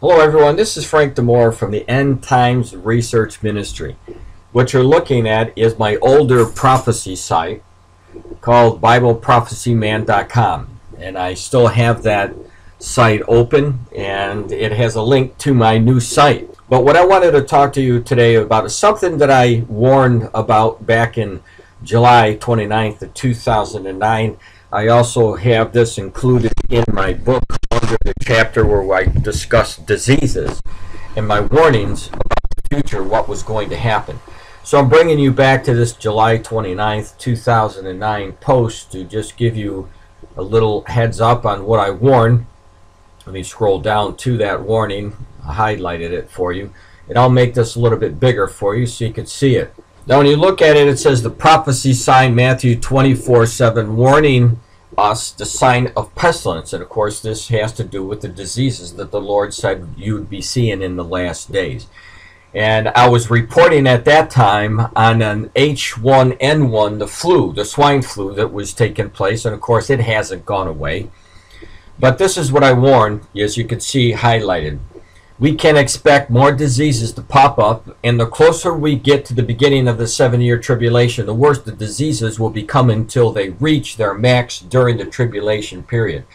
Hello everyone, this is Frank DiMora from the End Times Research Ministry. What you're looking at is my older prophecy site called BibleProphecyMan.com, and I still have that site open, and it has a link to my new site. But what I wanted to talk to you today about is something that I warned about back in July 29th of 2009. I also have this included in my book under the chapter where I discuss diseases and my warnings about the future, what was going to happen. So I'm bringing you back to this July 29th, 2009 post to just give you a little heads up on what I warned. Let me scroll down to that warning. I highlighted it for you. And I'll make this a little bit bigger for you so you can see it. Now when you look at it, it says the prophecy sign, Matthew 24:7, warning us the sign of pestilence. And of course this has to do with the diseases that the Lord said you would be seeing in the last days. And I was reporting at that time on an H1N1, the flu, the swine flu that was taking place. And of course it hasn't gone away. But this is what I warned, as you can see highlighted. We can expect more diseases to pop up, and the closer we get to the beginning of the 7-year tribulation, the worse the diseases will become until they reach their max during the tribulation period.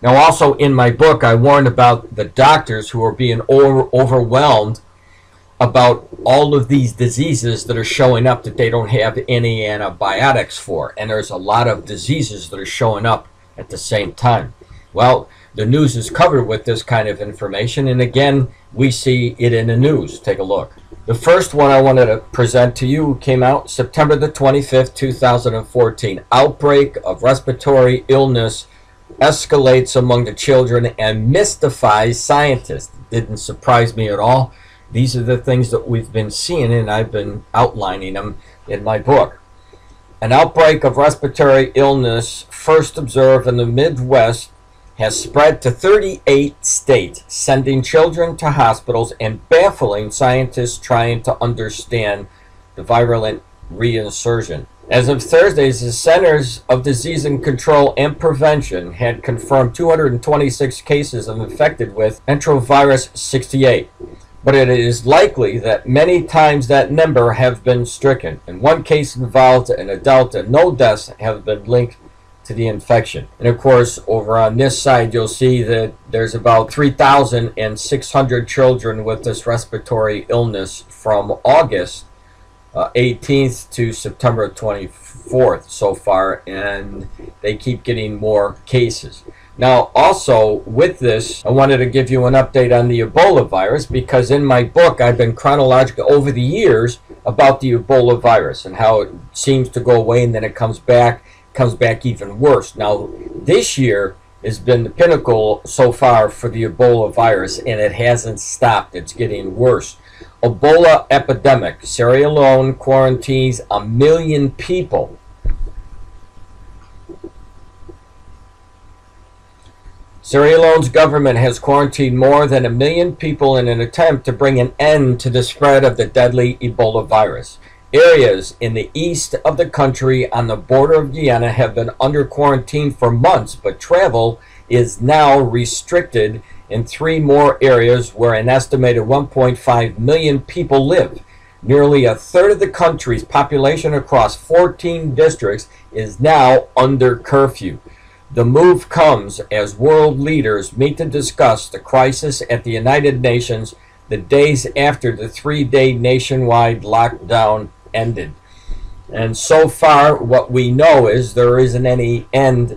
Now also in my book, I warned about the doctors who are being overwhelmed about all of these diseases that are showing up that they don't have any antibiotics for. And there's a lot of diseases that are showing up at the same time. Well, the news is covered with this kind of information, and again, we see it in the news. Take a look. The first one I wanted to present to you came out September the 25th, 2014. Outbreak of respiratory illness escalates among the children and mystifies scientists. Didn't surprise me at all. These are the things that we've been seeing, and I've been outlining them in my book. An outbreak of respiratory illness first observed in the Midwest has spread to 38 states, sending children to hospitals and baffling scientists trying to understand the virulent reinsurgence. As of Thursday, the Centers of Disease and Control and Prevention had confirmed 226 cases of infected with enterovirus 68. But it is likely that many times that number have been stricken. In one case involved an adult, and no deaths have been linked to the infection. And of course, over on this side, you'll see that there's about 3,600 children with this respiratory illness from August 18th to September 24th so far, and they keep getting more cases. Now, also with this, I wanted to give you an update on the Ebola virus, because in my book, I've been chronological over the years about the Ebola virus and how it seems to go away and then it comes back even worse. Now, this year has been the pinnacle so far for the Ebola virus, and it hasn't stopped. It's getting worse. Ebola epidemic. Sierra Leone quarantines 1 million people. Sierra Leone's government has quarantined more than 1 million people in an attempt to bring an end to the spread of the deadly Ebola virus. Areas in the east of the country on the border of Guyana have been under quarantine for months, but travel is now restricted in 3 more areas where an estimated 1.5 million people live. Nearly a third of the country's population across 14 districts is now under curfew. The move comes as world leaders meet to discuss the crisis at the United Nations the days after the 3-day nationwide lockdown ended. And so far, what we know is there isn't any end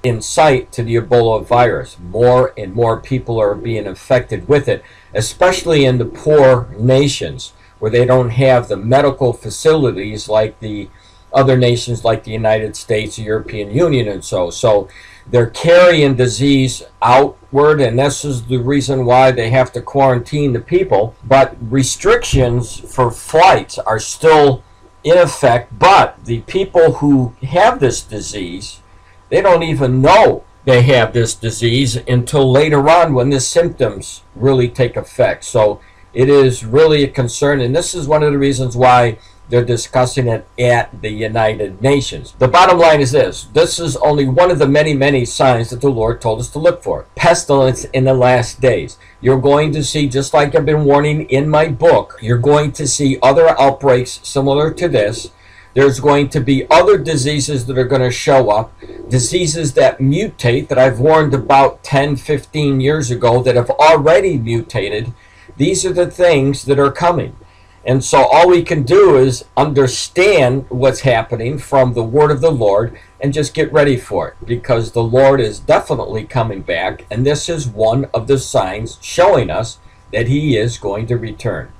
in sight to the Ebola virus. More and more people are being infected with it, especially in the poor nations where they don't have the medical facilities like the other nations like the United States, the European Union, and so they're carrying disease outward, and this is the reason why they have to quarantine the people. But restrictions for flights are still in effect, but the people who have this disease, they don't even know they have this disease until later on when the symptoms really take effect. So it is really a concern, and this is one of the reasons why They're discussing it at the United Nations. The bottom line is this. This is only one of the many, many signs that the Lord told us to look for. Pestilence in the last days. You're going to see, just like I've been warning in my book, you're going to see other outbreaks similar to this. There's going to be other diseases that are going to show up, diseases that mutate that I've warned about 10, 15 years ago that have already mutated. These are the things that are coming. And so all we can do is understand what's happening from the word of the Lord and just get ready for it, because the Lord is definitely coming back, and this is one of the signs showing us that he is going to return.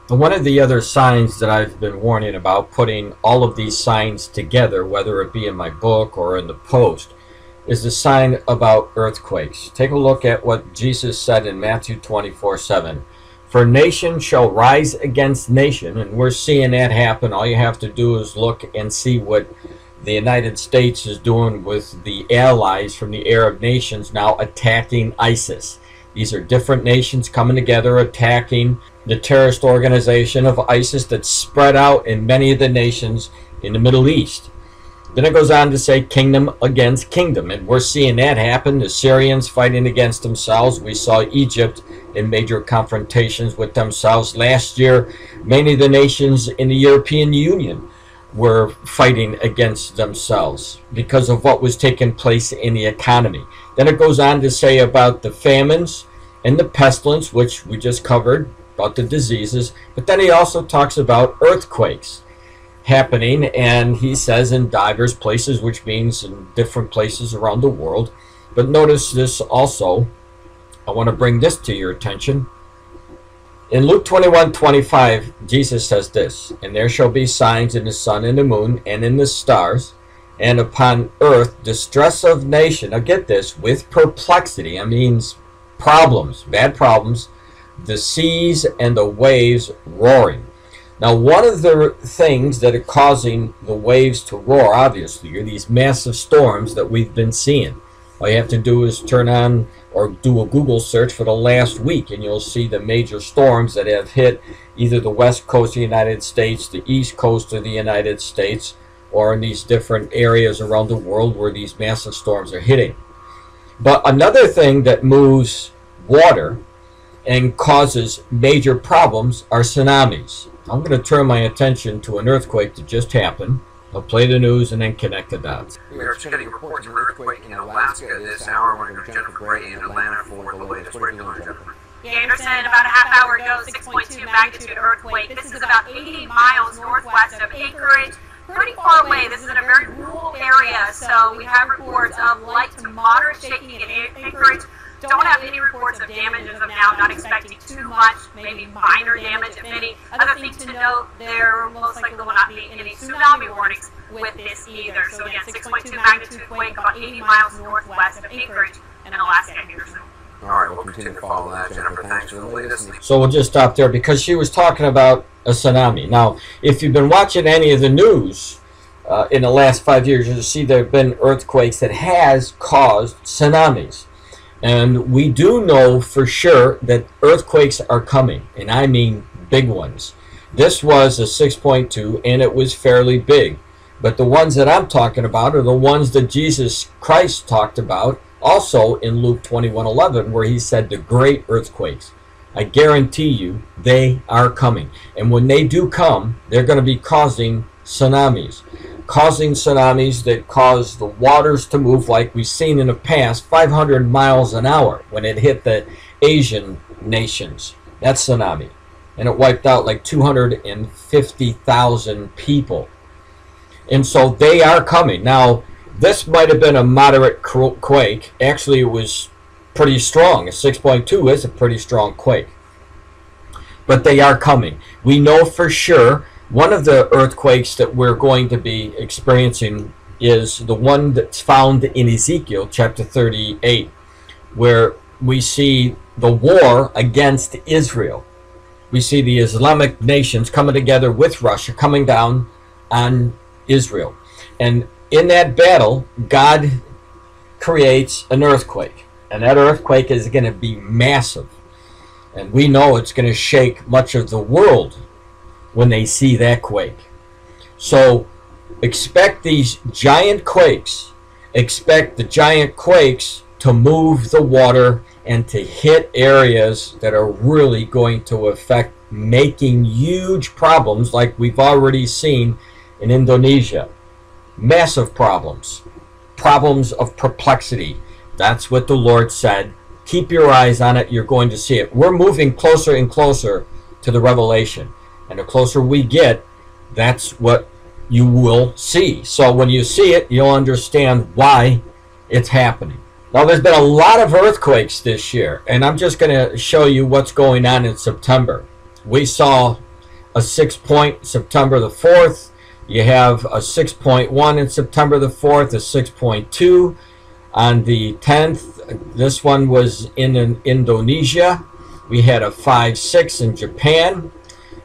One of the other signs that I've been warning about, putting all of these signs together, whether it be in my book or in the post, is the sign about earthquakes. Take a look at what Jesus said in Matthew 24:7. For nation shall rise against nation, and we're seeing that happen. All you have to do is look and see what the United States is doing with the allies from the Arab nations now attacking ISIS. These are different nations coming together attacking the terrorist organization of ISIS that's spread out in many of the nations in the Middle East. Then it goes on to say kingdom against kingdom, and we're seeing that happen. The Syrians fighting against themselves. We saw Egypt in major confrontations with themselves. Last year, many of the nations in the European Union were fighting against themselves because of what was taking place in the economy. Then it goes on to say about the famines and the pestilence, which we just covered, about the diseases, but then he also talks about earthquakes happening, and he says in diverse places, which means in different places around the world. But notice this also, I want to bring this to your attention. In Luke 21:25, Jesus says this, and there shall be signs in the sun and the moon and in the stars, and upon earth distress of nation. Now get this, with perplexity, that means problems, bad problems, the seas and the waves roaring. Now, one of the things that are causing the waves to roar, obviously, are these massive storms that we've been seeing. All you have to do is turn on or do a Google search for the last week, and you'll see the major storms that have hit either the west coast of the United States, the east coast of the United States, or in these different areas around the world where these massive storms are hitting. But another thing that moves water and causes major problems are tsunamis. I'm going to turn my attention to an earthquake that just happened. I'll play the news and then connect the dots. We are getting reports of an earthquake in Alaska this hour. We're going to Jennifer Gray in Atlanta for the latest. What are you doing, Jennifer? Yeah, Anderson, about a half hour ago, 6.2 magnitude earthquake. This is about 80 miles northwest of Anchorage. Pretty far away. This is in a very rural area, so we have reports of light to moderate shaking in Anchorage. Don't have any reports of damage as of now, not expecting too much, maybe minor damage if any. Other thing to note, there most likely will not be any tsunami warnings with this either. So again, 6.2 magnitude quake about 80 miles northwest of Anchorage in Alaska, Anderson. All right, we'll continue to follow that, Jennifer. Thanks for the latest. So we'll just stop there because she was talking about a tsunami. Now, if you've been watching any of the news in the last 5 years, you'll see there have been earthquakes that has caused tsunamis. And we do know for sure that earthquakes are coming, and I mean big ones. This was a 6.2, and it was fairly big. But the ones that I'm talking about are the ones that Jesus Christ talked about also in Luke 21:11, where he said the great earthquakes. I guarantee you they are coming. And when they do come, they're going to be causing tsunamis. Causing tsunamis that cause the waters to move like we've seen in the past, 500 miles an hour when it hit the Asian nations. That's tsunami. And it wiped out like 250,000 people. And so they are coming. Now, this might have been a moderate quake. Actually, it was pretty strong. A 6.2 is a pretty strong quake. But they are coming. We know for sure one of the earthquakes that we're going to be experiencing is the one that's found in Ezekiel chapter 38, where we see the war against Israel. We see the Islamic nations coming together with Russia, coming down on Israel. And in that battle, God creates an earthquake. And that earthquake is going to be massive. And we know it's going to shake much of the world when they see that quake. So expect these giant quakes. Expect the giant quakes to move the water and to hit areas that are really going to affect making huge problems like we've already seen in Indonesia. Massive problems. Problems of perplexity. That's what the Lord said. Keep your eyes on it. You're going to see it. We're moving closer and closer to the revelation. And the closer we get, that's what you will see. So when you see it, you'll understand why it's happening. Now, there's been a lot of earthquakes this year, and I'm just going to show you what's going on in September. We saw a 6-point September the 4th. You have a 6.1 in September the 4th, a 6.2 on the 10th. This one was in Indonesia. We had a 5.6 in Japan.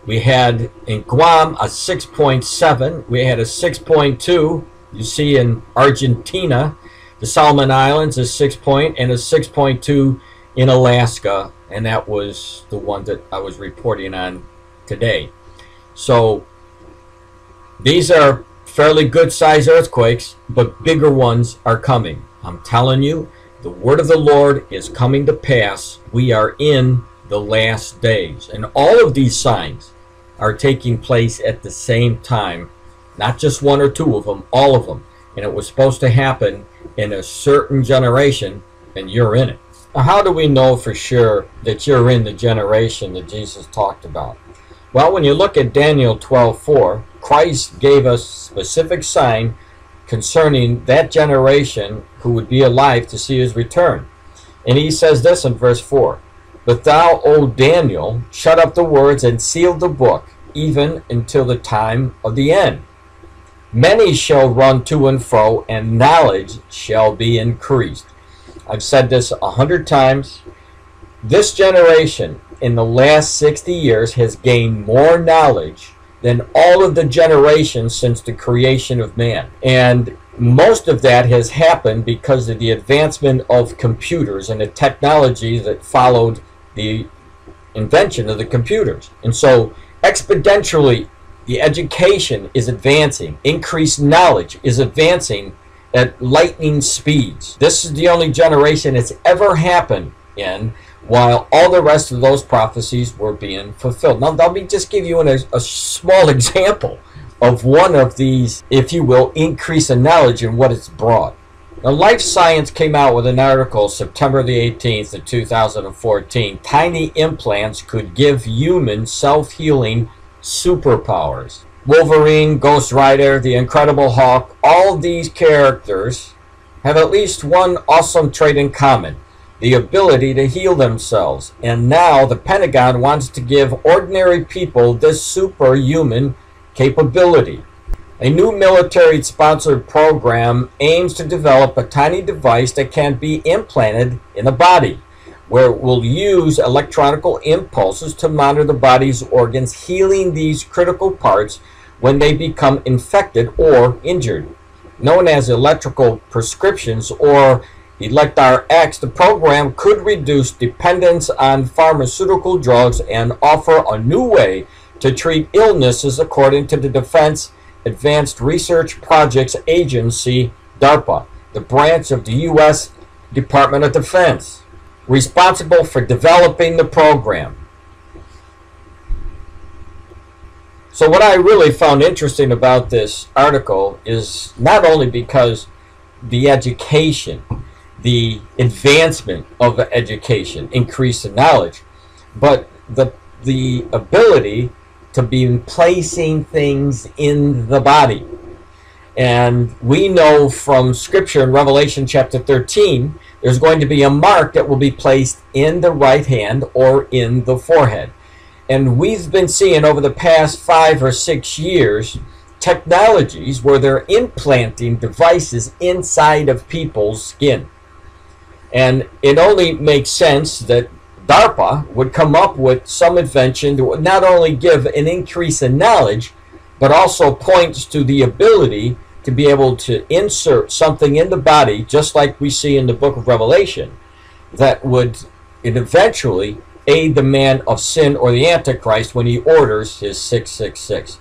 We had in Guam a 6.7. We had a 6.2. You see in Argentina. The Solomon Islands is 6 point and a 6.2 in Alaska, and that was the one that I was reporting on today. So these are fairly good sized earthquakes, but bigger ones are coming. I'm telling you, the word of the Lord is coming to pass. We are in the last days, and all of these signs are taking place at the same time, not just one or two of them, all of them. And it was supposed to happen in a certain generation, and you're in it. Now, how do we know for sure that you're in the generation that Jesus talked about? Well, when you look at Daniel 12:4, Christ gave us specific sign concerning that generation who would be alive to see his return. And he says this in verse 4, "But thou, O Daniel, shut up the words and seal the book, even until the time of the end. Many shall run to and fro, and knowledge shall be increased." I've said this 100 times. This generation in the last 60 years has gained more knowledge than all of the generations since the creation of man. And most of that has happened because of the advancement of computers and the technology that followed the invention of the computers. And so exponentially, the education is advancing. Increased knowledge is advancing at lightning speeds. This is the only generation it's ever happened in, while all the rest of those prophecies were being fulfilled. Now, let me just give you a small example of one of these, if you will, increase in knowledge and what it's brought. Now, Life Science came out with an article September the 18th of 2014. Tiny implants could give humans self-healing superpowers. Wolverine, Ghost Rider, the Incredible Hulk, all these characters have at least one awesome trait in common: the ability to heal themselves. And now the Pentagon wants to give ordinary people this superhuman capability. A new military-sponsored program aims to develop a tiny device that can be implanted in the body, where it will use electronical impulses to monitor the body's organs, healing these critical parts when they become infected or injured. Known as electrical prescriptions or ElectRx, the program could reduce dependence on pharmaceutical drugs and offer a new way to treat illnesses, according to the Defense Advanced Research Projects Agency, DARPA, the branch of the U.S. Department of Defense, responsible for developing the program. So what I really found interesting about this article is not only because the education, the advancement of education, increase in knowledge, but the ability to be placing things in the body. And we know from Scripture in Revelation chapter 13, there's going to be a mark that will be placed in the right hand or in the forehead. And we've been seeing over the past 5 or 6 years technologies where they're implanting devices inside of people's skin. And it only makes sense that DARPA would come up with some invention that would not only give an increase in knowledge, but also points to the ability to be able to insert something in the body, just like we see in the book of Revelation, that would eventually aid the man of sin or the Antichrist when he orders his 666.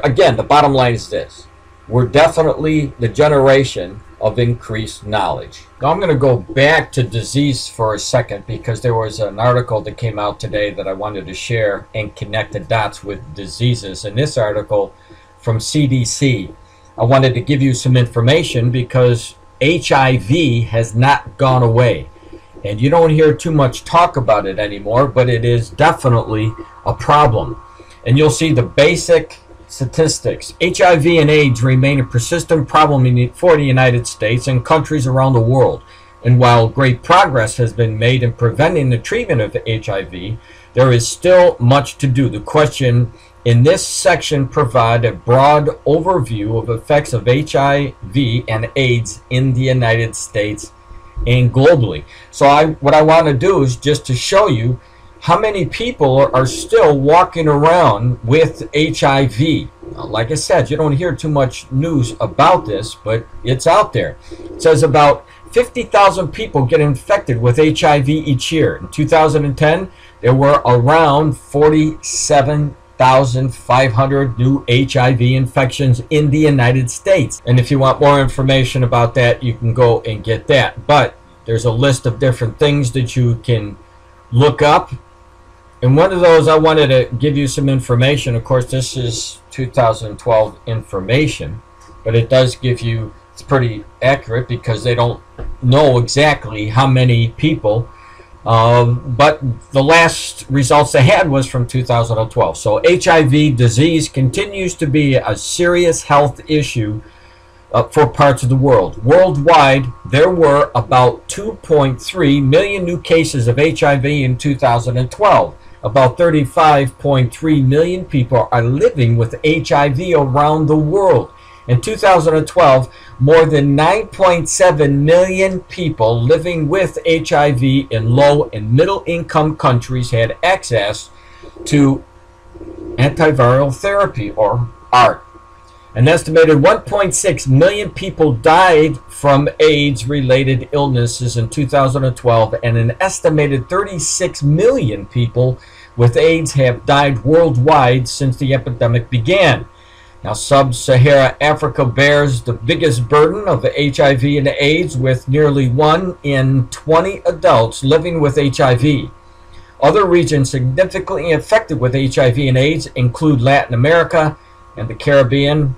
Again, the bottom line is this. We're definitely the generation of increased knowledge. Now I'm going to go back to disease for a second because there was an article that came out today that I wanted to share and connect the dots with diseases. In this article from CDC, I wanted to give you some information because HIV has not gone away. And you don't hear too much talk about it anymore, but it is definitely a problem. And you'll see the basic statistics. HIV and AIDS remain a persistent problem for the United States and countries around the world. And while great progress has been made in preventing the treatment of HIV, there is still much to do. The question in this section provides a broad overview of effects of HIV and AIDS in the United States and globally. So what I want to do is just to show you how many people are still walking around with HIV. Now, like I said, you don't hear too much news about this, but it's out there. It says about 50,000 people get infected with HIV each year. In 2010, there were around 47,500 new HIV infections in the United States. And if you want more information about that, you can go and get that. But there's a list of different things that you can look up. And one of those, I wanted to give you some information. Of course, this is 2012 information, but it does give you, it's pretty accurate because they don't know exactly how many people, but the last results they had was from 2012. So HIV disease continues to be a serious health issue for parts of the world. Worldwide, there were about 2.3 million new cases of HIV in 2012. About 35.3 million people are living with HIV around the world. In 2012, more than 9.7 million people living with HIV in low and middle income countries had access to antiviral therapy, or ART. An estimated 1.6 million people died from AIDS-related illnesses in 2012, and an estimated 36 million people with AIDS have died worldwide since the epidemic began. Now, sub-Saharan Africa bears the biggest burden of HIV and AIDS, with nearly 1 in 20 adults living with HIV. Other regions significantly affected with HIV and AIDS include Latin America and the Caribbean,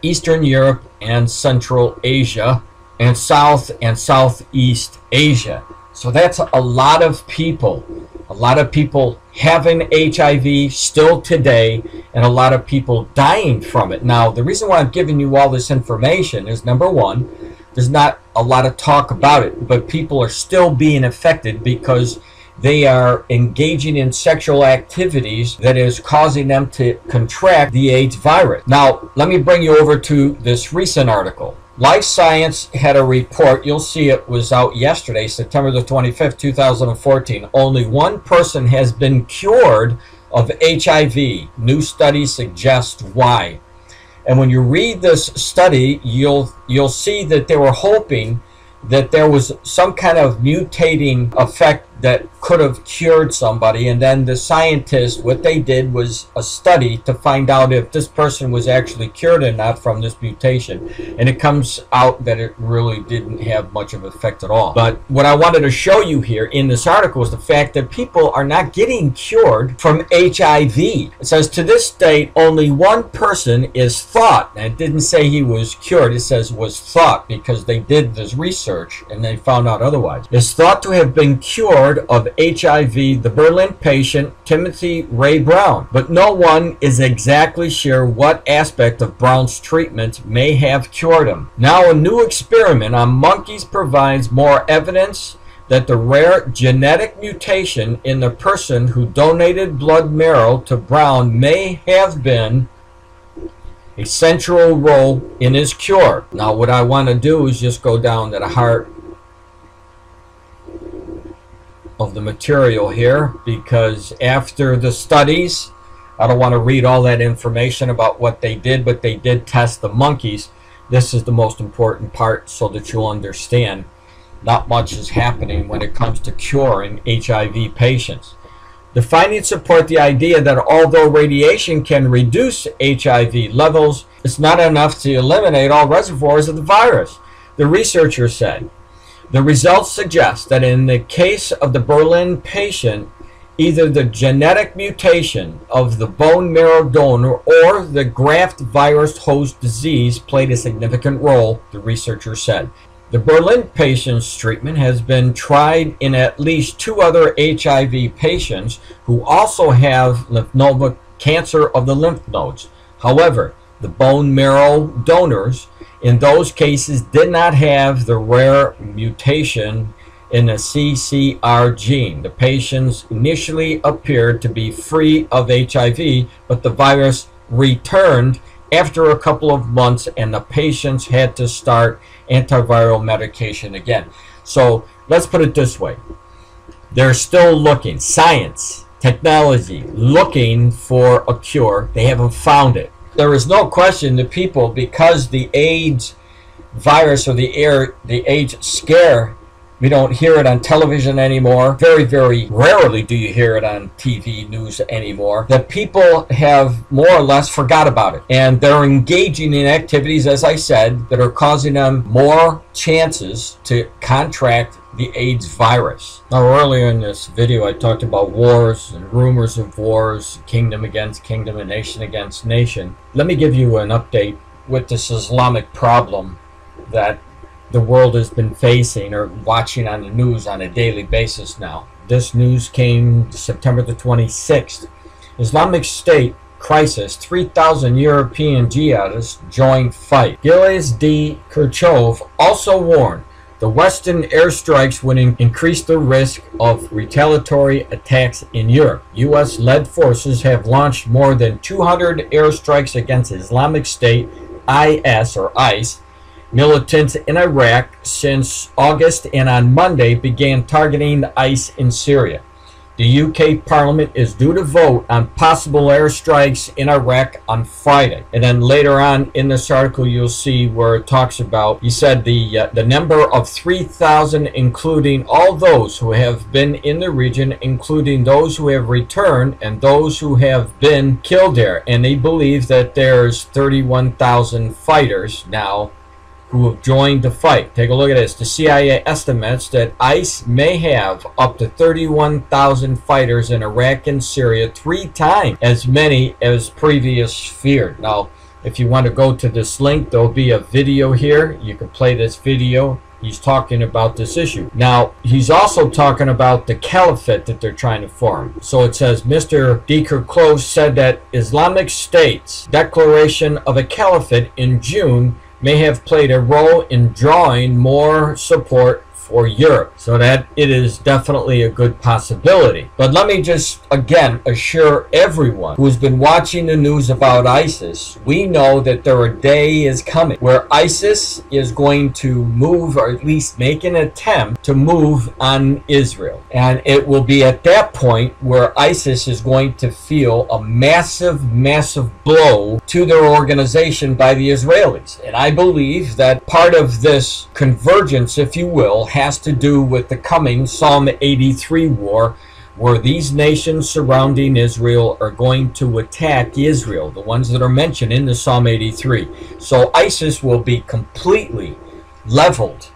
Eastern Europe and Central Asia, and South and Southeast Asia. So that's a lot of people. A lot of people having HIV still today, and a lot of people dying from it. Now, the reason why I'm giving you all this information is, number one, there's not a lot of talk about it, but people are still being affected because they are engaging in sexual activities that is causing them to contract the AIDS virus. Now, let me bring you over to this recent article. Life Science had a report. You'll see it was out yesterday, September the 25th, 2014. Only one person has been cured of HIV. New study suggests why. And when you read this study, you'll see that they were hoping that there was some kind of mutating effect that could have cured somebody, and then the scientists, what they did was a study to find out if this person was actually cured or not from this mutation, and it comes out that it really didn't have much of an effect at all. But what I wanted to show you here in this article is the fact that people are not getting cured from HIV. It says to this date only one person is thought, and it didn't say he was cured, it says was thought, because they did this research and they found out otherwise, is thought to have been cured of HIV, the Berlin patient Timothy Ray Brown. But no one is exactly sure what aspect of Brown's treatment may have cured him. Now, a new experiment on monkeys provides more evidence that the rare genetic mutation in the person who donated blood marrow to Brown may have been a central role in his cure. Now, what I want to do is just go down to the heart of the material here, because after the studies, I don't want to read all that information about what they did, but they did test the monkeys. This is the most important part so that you'll understand not much is happening when it comes to curing HIV patients. The findings support the idea that although radiation can reduce HIV levels, it's not enough to eliminate all reservoirs of the virus, the researcher said. The results suggest that in the case of the Berlin patient, either the genetic mutation of the bone marrow donor or the graft virus host disease played a significant role, the researcher said. The Berlin patient's treatment has been tried in at least 2 other HIV patients who also have lymphoma cancer of the lymph nodes. However, the bone marrow donors in those cases did not have the rare mutation in the CCR gene. The patients initially appeared to be free of HIV, but the virus returned after a couple of months and the patients had to start antiviral medication again. So let's put it this way. They're still looking, science, technology, looking for a cure. They haven't found it. There is no question that people, because the AIDS virus or the AIDS scare, we don't hear it on television anymore. Very, very rarely do you hear it on TV news anymore. That people have more or less forgot about it. And they're engaging in activities, as I said, that are causing them more chances to contract the AIDS virus. Now, earlier in this video, I talked about wars and rumors of wars, kingdom against kingdom and nation against nation. Let me give you an update with this Islamic problem that the world has been facing or watching on the news on a daily basis now. This news came September the 26th. Islamic State crisis, 3,000 European jihadists joined fight. Gilles de Kerchove also warned the Western airstrikes would increase the risk of retaliatory attacks in Europe. U.S.-led forces have launched more than 200 airstrikes against Islamic State, IS or ICE, militants in Iraq since August, and on Monday began targeting ICE in Syria. The UK Parliament is due to vote on possible airstrikes in Iraq on Friday. And then later on in this article you'll see where it talks about, he said the number of 3,000, including all those who have been in the region, including those who have returned and those who have been killed there. And they believe that there's 31,000 fighters now who have joined the fight. Take a look at this. The CIA estimates that ICE may have up to 31,000 fighters in Iraq and Syria, 3 times as many as previous feared. Now, if you want to go to this link, there'll be a video here. You can play this video. He's talking about this issue. Now, he's also talking about the caliphate that they're trying to form. So it says, Mr. de Kerchove said that Islamic State's declaration of a caliphate in June may have played a role in drawing more support for Europe, so that it is definitely a good possibility. But let me just again assure everyone who's been watching the news about ISIS, we know that a day is coming where ISIS is going to move, or at least make an attempt to move on Israel. And it will be at that point where ISIS is going to feel a massive blow to their organization by the Israelis. And I believe that part of this convergence, if you will, has to do with the coming Psalm 83 war, where these nations surrounding Israel are going to attack Israel, the ones that are mentioned in the Psalm 83. So ISIS will be completely leveled.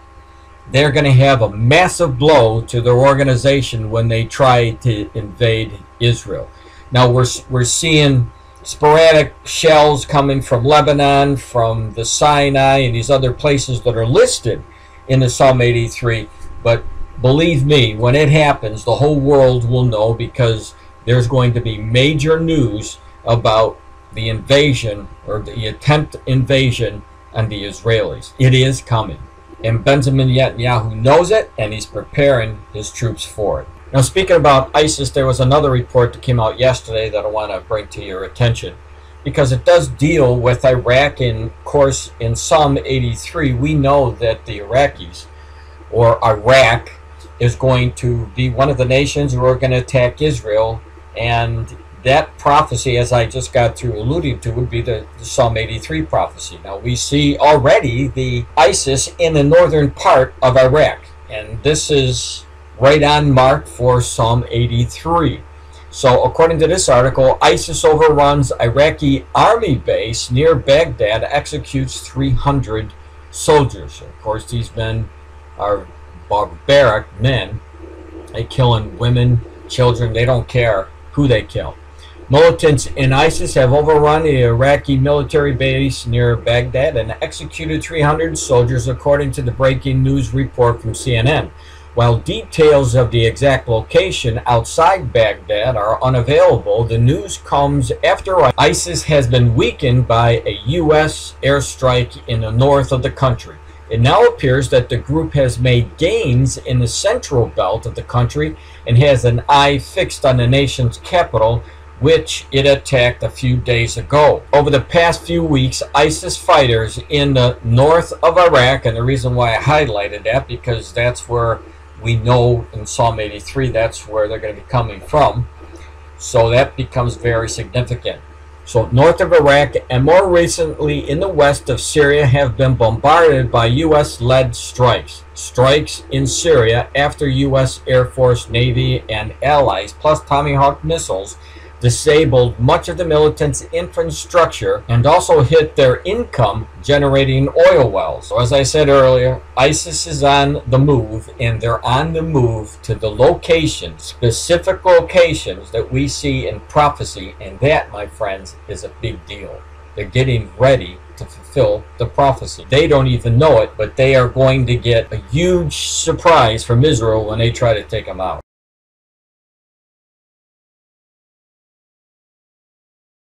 They're going to have a massive blow to their organization when they try to invade Israel. Now we're seeing sporadic shells coming from Lebanon, from the Sinai, and these other places that are listed in the Psalm 83, but believe me, when it happens, the whole world will know, because there's going to be major news about the invasion, or the attempt invasion on the Israelis. It is coming, and Benjamin Netanyahu knows it, and he's preparing his troops for it. Now, speaking about ISIS, there was another report that came out yesterday that I want to bring to your attention, because it does deal with Iraq. And of course, in Psalm 83, we know that the Iraqis, or Iraq, is going to be one of the nations who are going to attack Israel. And that prophecy, as I just got through alluding to, would be the Psalm 83 prophecy. Now, we see already the ISIS in the northern part of Iraq, and this is right on mark for Psalm 83. So according to this article, ISIS overruns Iraqi army base near Baghdad, executes 300 soldiers. Of course, these men are barbaric men. They killing women, children. They don't care who they kill. Militants in ISIS have overrun the Iraqi military base near Baghdad and executed 300 soldiers, according to the breaking news report from CNN. While details of the exact location outside Baghdad are unavailable, the news comes after ISIS has been weakened by a U.S. airstrike in the north of the country. It now appears that the group has made gains in the central belt of the country and has an eye fixed on the nation's capital, which it attacked a few days ago. Over the past few weeks, ISIS fighters in the north of Iraq, and the reason why I highlighted that, because that's where we know in Psalm 83 that's where they're going to be coming from, so that becomes very significant. So north of Iraq and more recently in the west of Syria have been bombarded by U.S.-led strikes. Strikes in Syria after U.S. Air Force, Navy, and allies, plus Tomahawk missiles, disabled much of the militants' infrastructure and also hit their income-generating oil wells. So as I said earlier, ISIS is on the move, and they're on the move to the locations, specific locations that we see in prophecy, and that, my friends, is a big deal. They're getting ready to fulfill the prophecy. They don't even know it, but they are going to get a huge surprise from Israel when they try to take them out.